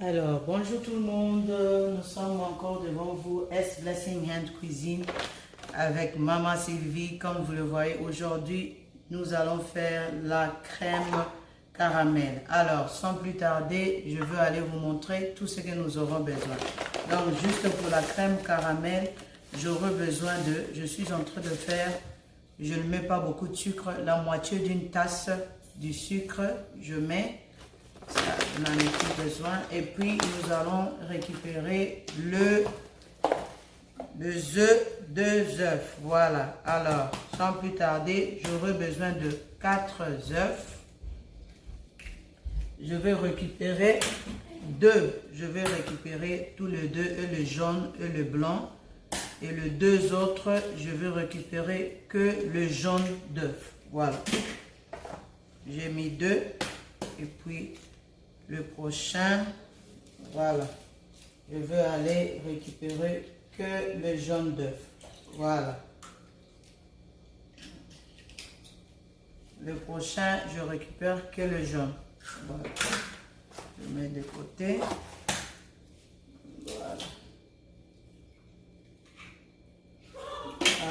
Alors, bonjour tout le monde, nous sommes encore devant vous, S Blessing Hand Cuisine avec Maman Sylvie. Comme vous le voyez, aujourd'hui, nous allons faire la crème caramel. Alors, sans plus tarder, je veux aller vous montrer tout ce que nous aurons besoin. Donc, juste pour la crème caramel, j'aurai besoin de, je suis en train de faire, je ne mets pas beaucoup de sucre, la moitié d'une tasse du sucre, je mets. Ça, on en a plus besoin. Et puis, nous allons récupérer deux œufs. Voilà. Alors, sans plus tarder, j'aurai besoin de 4 œufs. Je vais récupérer 2. Je vais récupérer tous les deux, le jaune et le blanc. Et les deux autres, je vais récupérer que le jaune d'œuf. Voilà. J'ai mis 2. Et puis, le prochain, voilà, je veux aller récupérer que le jaune d'œuf. Voilà. Le prochain, je récupère que le jaune. Voilà. Je mets de côté. Voilà.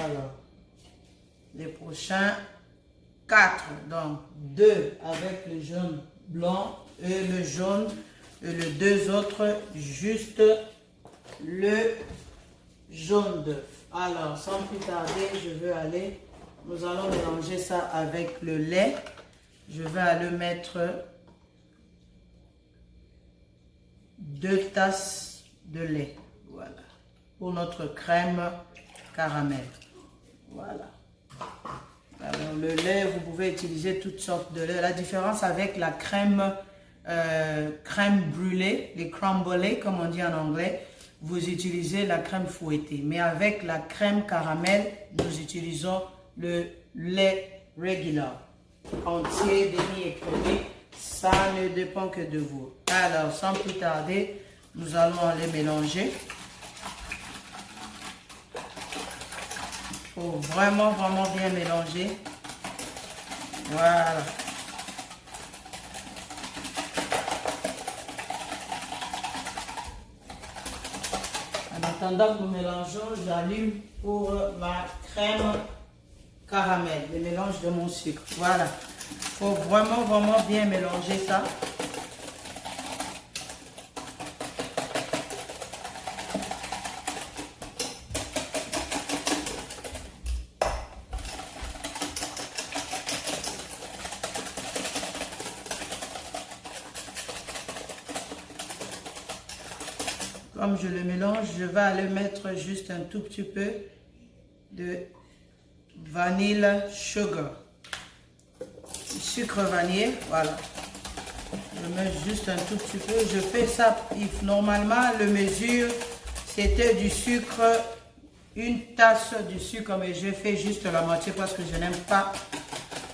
Alors, les prochains 4, donc 2 avec le jaune blanc et le jaune, et les deux autres juste le jaune d'œuf. Alors, sans plus tarder, je vais aller, nous allons mélanger ça avec le lait. Je vais aller mettre 2 tasses de lait, voilà, pour notre crème caramel. Voilà. Alors, le lait, vous pouvez utiliser toutes sortes de lait. La différence avec la crème brûlée, les crumblés, comme on dit en anglais, vous utilisez la crème fouettée. Mais avec la crème caramel, nous utilisons le lait régulier, entier, demi-écrémé. Ça ne dépend que de vous. Alors, sans plus tarder, nous allons aller mélanger. Il faut vraiment bien mélanger. Voilà. En attendant que nous mélangeons, j'allume pour ma crème caramel, le mélange de mon sucre. Voilà. Il faut vraiment bien mélanger ça. Comme je le mélange, je vais aller mettre juste un tout petit peu de vanille sugar. Sucre vanille, voilà. Je mets juste un tout petit peu. Je fais ça, normalement, le mesure, c'était du sucre, une tasse de sucre, mais je fais juste la moitié parce que je n'aime pas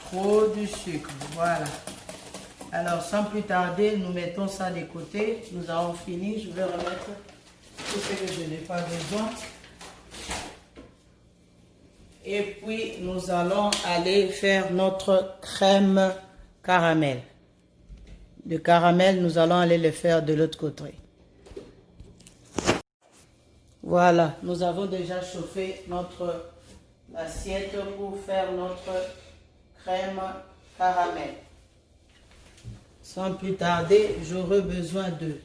trop de sucre. Voilà. Alors, sans plus tarder, nous mettons ça de côté. Nous avons fini. Je vais remettre tout ce que je n'ai pas besoin. Et puis, nous allons aller faire notre crème caramel. Le caramel, nous allons aller le faire de l'autre côté. Voilà, nous avons déjà chauffé notre assiette pour faire notre crème caramel. Sans plus tarder, j'aurai besoin de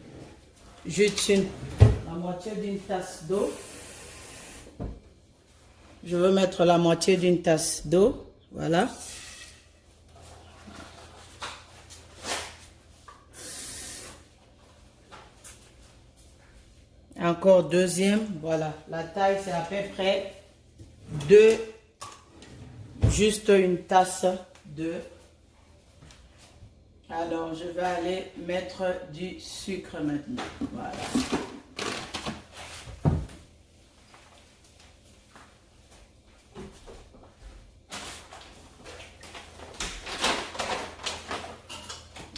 juste la moitié d'une tasse d'eau. Je vais mettre la moitié d'une tasse d'eau. Voilà. Encore deuxième. Voilà. La taille, c'est à peu près juste une tasse de. Alors, je vais aller mettre du sucre maintenant. Voilà.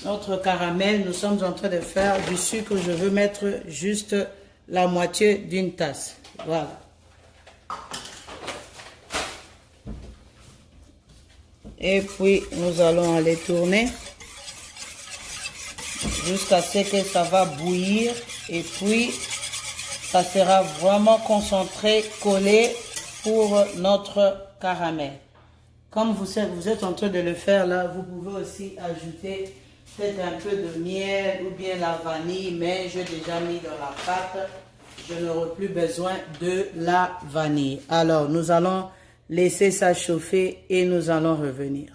Notre caramel, nous sommes en train de faire du sucre. Je veux mettre juste la moitié d'une tasse. Voilà. Et puis, nous allons aller tourner. jusqu'à ce que ça va bouillir et puis ça sera vraiment concentré, collé pour notre caramel. Comme vous êtes en train de le faire là, vous pouvez aussi ajouter peut-être un peu de miel ou bien la vanille, mais j'ai déjà mis dans la pâte. Je n'aurai plus besoin de la vanille. Alors, nous allons laisser ça chauffer et nous allons revenir.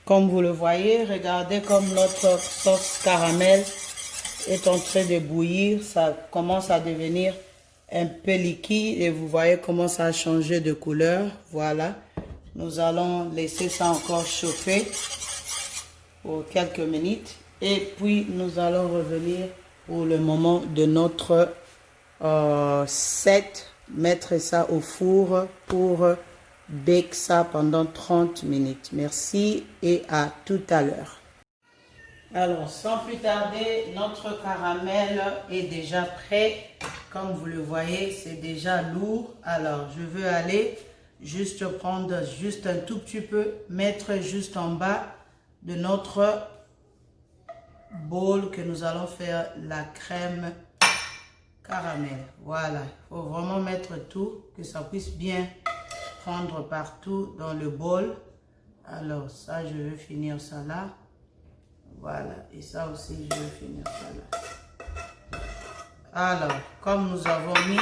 Comme vous le voyez, regardez comme notre sauce caramel est en train de bouillir. Ça commence à devenir un peu liquide et vous voyez comment ça a changé de couleur. Voilà. Nous allons laisser ça encore chauffer pour quelques minutes. Et puis, nous allons revenir pour le moment de notre set. Mettre ça au four pour bake ça pendant 30 minutes. Merci et à tout à l'heure. Alors, sans plus tarder, notre caramel est déjà prêt. Comme vous le voyez, c'est déjà lourd. Alors, je veux aller juste prendre juste un tout petit peu, mettre juste en bas de notre bol que nous allons faire la crème caramel. Voilà, il faut vraiment mettre tout, que ça puisse bien prendre partout dans le bol. Alors, ça, je vais finir ça là. Voilà, et ça aussi, je vais finir ça là. Alors, comme nous avons mis,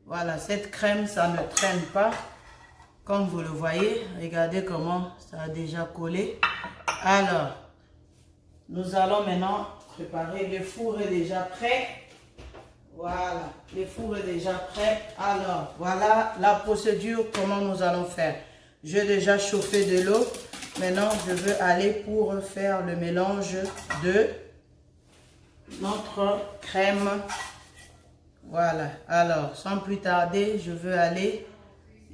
voilà, cette crème, ça ne traîne pas. Comme vous le voyez, regardez comment ça a déjà collé. Alors, nous allons maintenant préparer. Le four est déjà prêt. Voilà, le four est déjà prêt. Alors, voilà la procédure, comment nous allons faire. J'ai déjà chauffé de l'eau. Maintenant, je veux aller pour faire le mélange de notre crème. Voilà, alors, sans plus tarder, je veux aller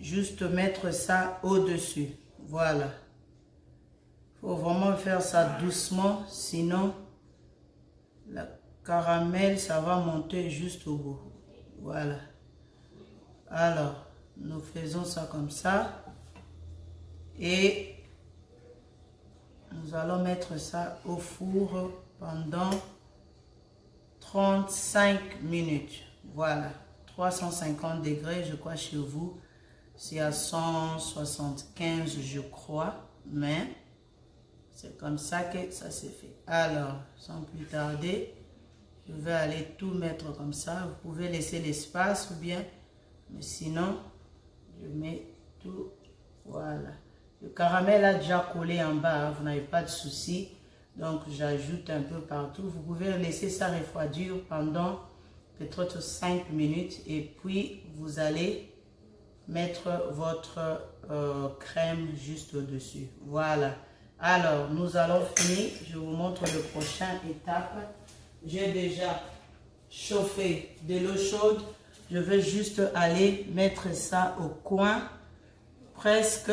juste mettre ça au-dessus. Voilà. Il faut vraiment faire ça doucement, sinon le caramel, ça va monter juste au bout. Voilà. Alors, nous faisons ça comme ça. Et nous allons mettre ça au four pendant 35 minutes. Voilà. 350 degrés, je crois, chez vous. C'est à 175, je crois. Mais c'est comme ça que ça s'est fait. Alors, sans plus tarder, je vais aller tout mettre comme ça. Vous pouvez laisser l'espace ou bien, mais sinon, je mets tout. Voilà. Le caramel a déjà collé en bas, hein, vous n'avez pas de souci. Donc, j'ajoute un peu partout. Vous pouvez laisser ça refroidir pendant peut-être 5 minutes. Et puis, vous allez mettre votre crème juste au-dessus. Voilà. Alors, nous allons finir. Je vous montre le prochain étape. J'ai déjà chauffé de l'eau chaude. Je vais juste aller mettre ça au coin, presque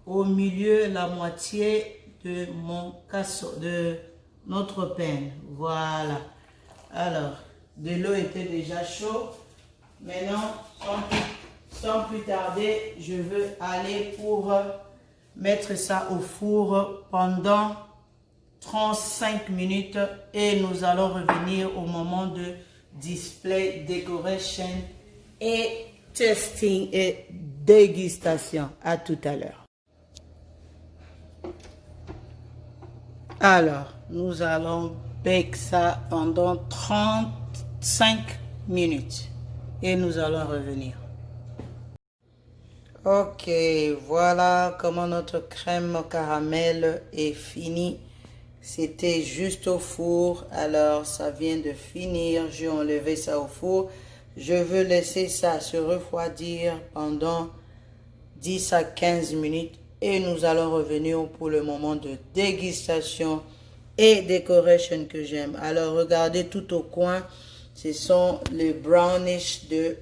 au milieu, la moitié de mon casserole, de notre pain. Voilà. Alors, de l'eau était déjà chaude. Maintenant, sans plus tarder, je veux aller pour mettre ça au four pendant 35 minutes et nous allons revenir au moment de display, decoration et testing et dégustation. À tout à l'heure. Alors, nous allons bake ça pendant 35 minutes et nous allons revenir. Ok, voilà comment notre crème caramel est finie. C'était juste au four, alors ça vient de finir. J'ai enlevé ça au four. Je veux laisser ça se refroidir pendant 10 à 15 minutes et nous allons revenir pour le moment de dégustation et décoration que j'aime. Alors regardez tout au coin, ce sont les brownish de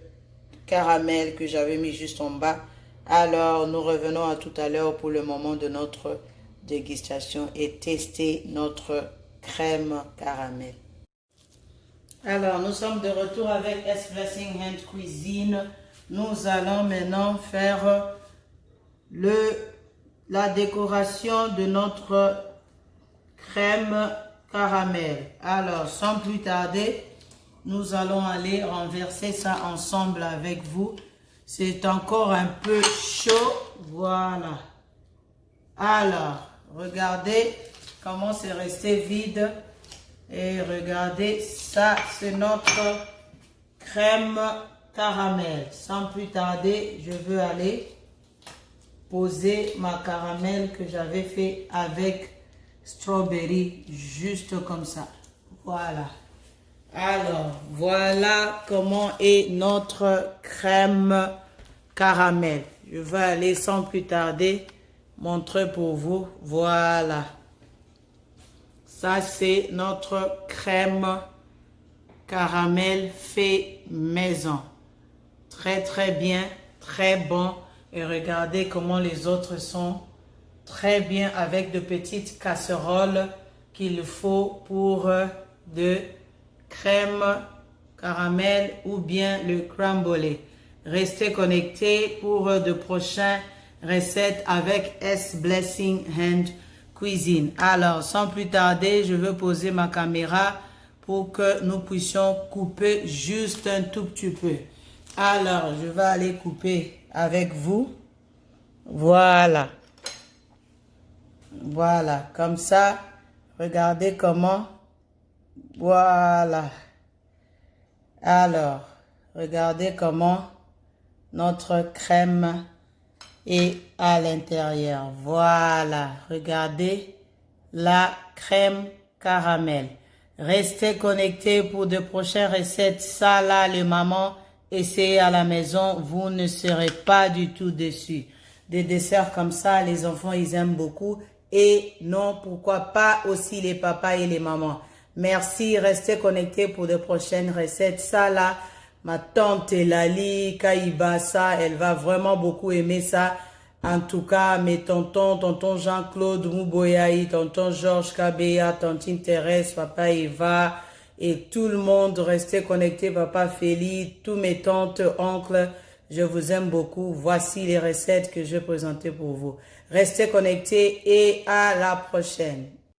caramel que j'avais mis juste en bas. Alors nous revenons à tout à l'heure pour le moment de notre dégustation et tester notre crème caramel. Alors nous sommes de retour avec S Blessing Hand Cuisine. Nous allons maintenant faire la décoration de notre crème caramel. Alors, sans plus tarder, nous allons aller renverser ça ensemble avec vous. C'est encore un peu chaud. Voilà. Alors, regardez comment c'est resté vide. Et regardez, ça, c'est notre crème caramel. Sans plus tarder, je veux aller poser ma caramel que j'avais fait avec strawberry, juste comme ça. Voilà. Alors, voilà comment est notre crème caramel. Je vais aller sans plus tarder montrer pour vous. Voilà. Ça, c'est notre crème caramel fait maison. Très, très bien, très bon. Et regardez comment les autres sont très bien avec de petites casseroles qu'il faut pour de crème caramel ou bien le crumble. Restez connectés pour de prochaines recettes avec S Blessing Hand Cuisine. Alors, sans plus tarder, je veux poser ma caméra pour que nous puissions couper juste un tout petit peu. Alors, je vais aller couper avec vous. Voilà. Voilà, comme ça. Regardez comment. Voilà. Alors, regardez comment notre crème est à l'intérieur. Voilà, regardez la crème caramel. Restez connectés pour de prochaines recettes. Ça là, les mamans, essayez à la maison, vous ne serez pas du tout déçus. Des desserts comme ça, les enfants, ils aiment beaucoup. Et non, pourquoi pas aussi les papas et les mamans. Merci, restez connectés pour de prochaines recettes. Ça là, ma tante Lali Kaibasa, elle va vraiment beaucoup aimer ça. En tout cas, mes tontons, tonton Jean-Claude Mouboyaï, tonton Georges Kabea, tontine Thérèse, papa Eva et tout le monde, restez connectés, papa Félix, tous mes tantes, oncles, je vous aime beaucoup. Voici les recettes que je vais présenter pour vous. Restez connectés et à la prochaine.